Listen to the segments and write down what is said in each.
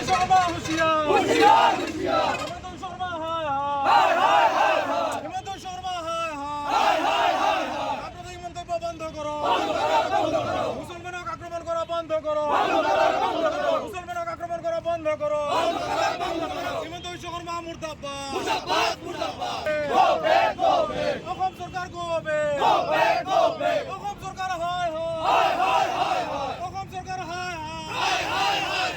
শর্মা হুঁশিয়ার হুঁশিয়ার হুঁশিয়ার হিমন্ত শর্মা হায় হায় হায় হায় হিমন্ত শর্মা হায় হায় হায় হায় হায় আপনাদের মন্তব্য বন্ধ করো মুসলমানক আক্রমণ করা বন্ধ করো মুসলমানক আক্রমণ করা বন্ধ করো হিমন্ত শর্মা মুর্দাবাদ মুর্দাবাদ মুর্দাবাদ go back go back Assam সরকার go back go back go back Assam সরকার হায় হায় হায় হায় হায় অসম সরকার হায় হায় হায় হায়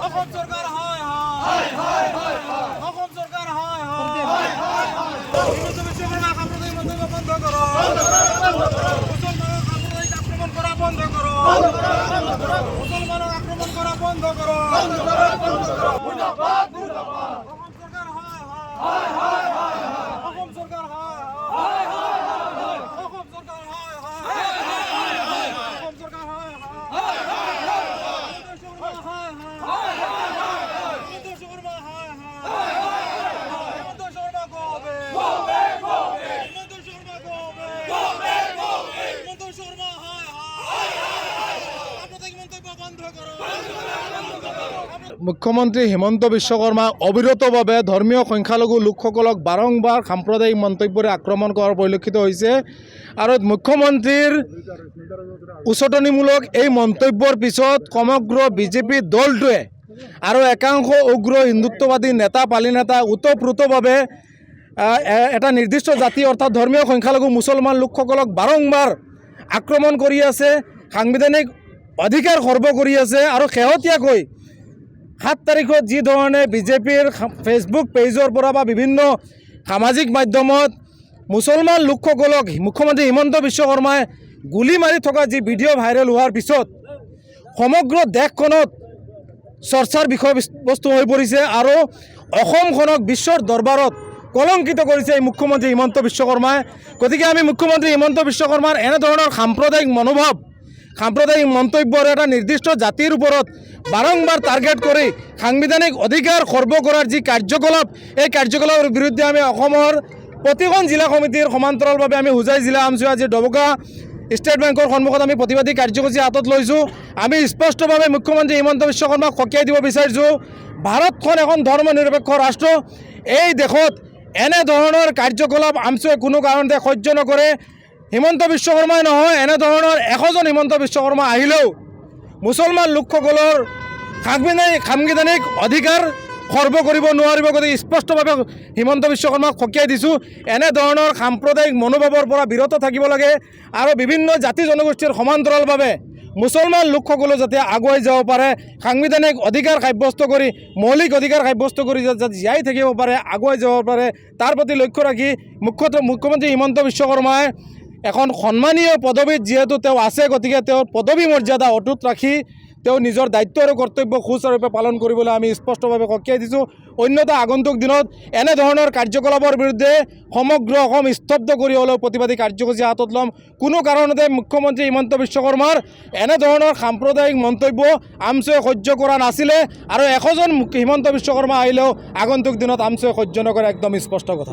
অসম সরকার হায় হায় হায় হায় অসম সরকার হায় হায় হায় হায় হিমন্ত বিশ্ব শর্মা সাম্প্রদায়িক মন্তব্য বন্ধ করো মুসলমানক সাম্প্রদায়িক আক্রমণ করা বন্ধ করো মুসলমানক আক্রমণ করা বন্ধ করো মুর্দাবাদ মুর্দাবাদ অসম সরকার হায় হায় হায় হায় অসম সরকার হায় হায় হায় অসম সরকার হায় হায় হায় অসম সরকার হায় হায় হায় হিমন্ত শর্মা হায় হায় হিমন্ত শর্মা গোবে গোবে গোবে হিমন্ত শর্মা গোবে গোবে গোবে হিমন্ত শর্মা হায় হায় আপনাদের মন্তব্য বন্ধ করো। মুখ্যমন্ত্ৰী হিমন্ত বিশ্ব শৰ্মাক অবিৰতভাৱে ধৰ্মীয় সংখ্যালঘু লোকসকলক বাৰম্বাৰ সাম্প্ৰদায়িক মন্তব্যৰে আক্ৰমণ কৰাৰ পৰিলক্ষিত হৈছে আৰু মুখ্যমন্ত্ৰীৰ উচতনিমূলক এই মন্তব্যৰ পিছত সমগ্ৰ বিজেপি দলটোৱে আৰু একাংশ উগ্ৰ হিন্দুত্ববাদী নেতা পালি নেতা ওতঃপ্ৰোতভাৱে এটা নিৰ্দিষ্ট জাতি অৰ্থাৎ ধৰ্মীয় সংখ্যালঘু মুছলমান লোকসকলক বাৰম্বাৰ আক্ৰমণ কৰি আছে, সাংবিধানিক অধিকাৰ খৰ্ব কৰি আছে। আৰু শেহতীয়াকৈ 7 তাৰিখত যি ধৰণে বিজেপিৰ ফেচবুক পেজৰ পৰা বা বিভিন্ন সামাজিক মাধ্যমত মুছলমান লোকসকলক মুখ্যমন্ত্ৰী হিমন্ত বিশ্ব শৰ্মাই গুলি মাৰি থকা যি ভিডিঅ' ভাইৰেল হোৱাৰ পিছত সমগ্ৰ দেশখনত চৰ্চাৰ বিষয়বস্তু হৈ পৰিছে আৰু অসমখনক বিশ্বৰ দৰবাৰত কলংকিত কৰিছে এই মুখ্যমন্ত্ৰী হিমন্ত বিশ্ব শৰ্মাই। গতিকে আমি মুখ্যমন্ত্ৰী হিমন্ত বিশ্ব শৰ্মাৰ এনেধৰণৰ সাম্প্ৰদায়িক মনোভাৱ, সাম্প্ৰদায়িক মন্তব্যৰ এটা নিৰ্দিষ্ট জাতিৰ ওপৰত বাৰম্বাৰ টাৰ্গেট কৰি সাংবিধানিক অধিকাৰ খৰ্ব কৰাৰ যি কাৰ্যকলাপ, এই কাৰ্যকলাপৰ বিৰুদ্ধে আমি অসমৰ প্ৰতিখন জিলা সমিতিৰ সমান্তৰালভাৱে আমি হোজাই জিলা আমচুৱা আজি ডবকা ষ্টেট বেংকৰ সন্মুখত আমি প্ৰতিবাদী কাৰ্যসূচী হাতত লৈছোঁ। আমি স্পষ্টভাৱে মুখ্যমন্ত্ৰী হিমন্ত বিশ্ব শৰ্মাক সকীয়াই দিব বিচাৰিছোঁ, ভাৰতখন এখন ধৰ্ম নিৰপেক্ষ ৰাষ্ট্ৰ। এই দেশত এনেধৰণৰ কাৰ্যকলাপ আমচুৱে কোনো কাৰণতে সহ্য নকৰে। হিমন্ত বিশ্ব শৰ্মাই নহয়, এনেধৰণৰ 100জন হিমন্ত বিশ্ব শৰ্মা আহিলেও মুছলমান লোকসকলৰ সাংবিধানিক অধিকাৰ খৰ্ব কৰিব নোৱাৰিব। গতিকে স্পষ্টভাৱে হিমন্ত বিশ্ব শৰ্মাক সকীয়াই দিছোঁ, এনেধৰণৰ সাম্প্ৰদায়িক মনোভাৱৰ পৰা বিৰত থাকিব লাগে আৰু বিভিন্ন জাতি জনগোষ্ঠীৰ সমান্তৰালভাৱে মুছলমান লোকসকলো যাতে আগুৱাই যাব পাৰে, সাংবিধানিক অধিকাৰ সাব্যস্ত কৰি, মৌলিক অধিকাৰ সাব্যস্ত কৰি যাতে জীয়াই থাকিব পাৰে, আগুৱাই যাব পাৰে, তাৰ প্ৰতি লক্ষ্য ৰাখি মুখ্যমন্ত্ৰী হিমন্ত বিশ্ব শৰ্মাই এখন সন্মানীয় পদবীত যিহেতু তেওঁ আছে, গতিকে তেওঁৰ পদবী মৰ্যাদা অটুট ৰাখি তেওঁ নিজৰ দায়িত্ব আৰু কৰ্তব্য সুচাৰুৰূপে পালন কৰিবলৈ আমি স্পষ্টভাৱে সকীয়াই দিছোঁ। অন্যথা আগন্তুক দিনত এনেধৰণৰ কাৰ্যকলাপৰ বিৰুদ্ধে সমগ্ৰ অসম স্তব্ধ কৰি হ'লেও প্ৰতিবাদী কাৰ্যসূচী হাতত ল'ম। কোনো কাৰণতে মুখ্যমন্ত্ৰী হিমন্ত বিশ্ব শৰ্মাৰ এনেধৰণৰ সাম্প্ৰদায়িক মন্তব্য আমচুৱে সহ্য কৰা নাছিলে আৰু 100জন হিমন্ত বিশ্ব শৰ্মা আহিলেও আগন্তুক দিনত আমচুৱে সহ্য নকৰে, একদম স্পষ্ট কথা।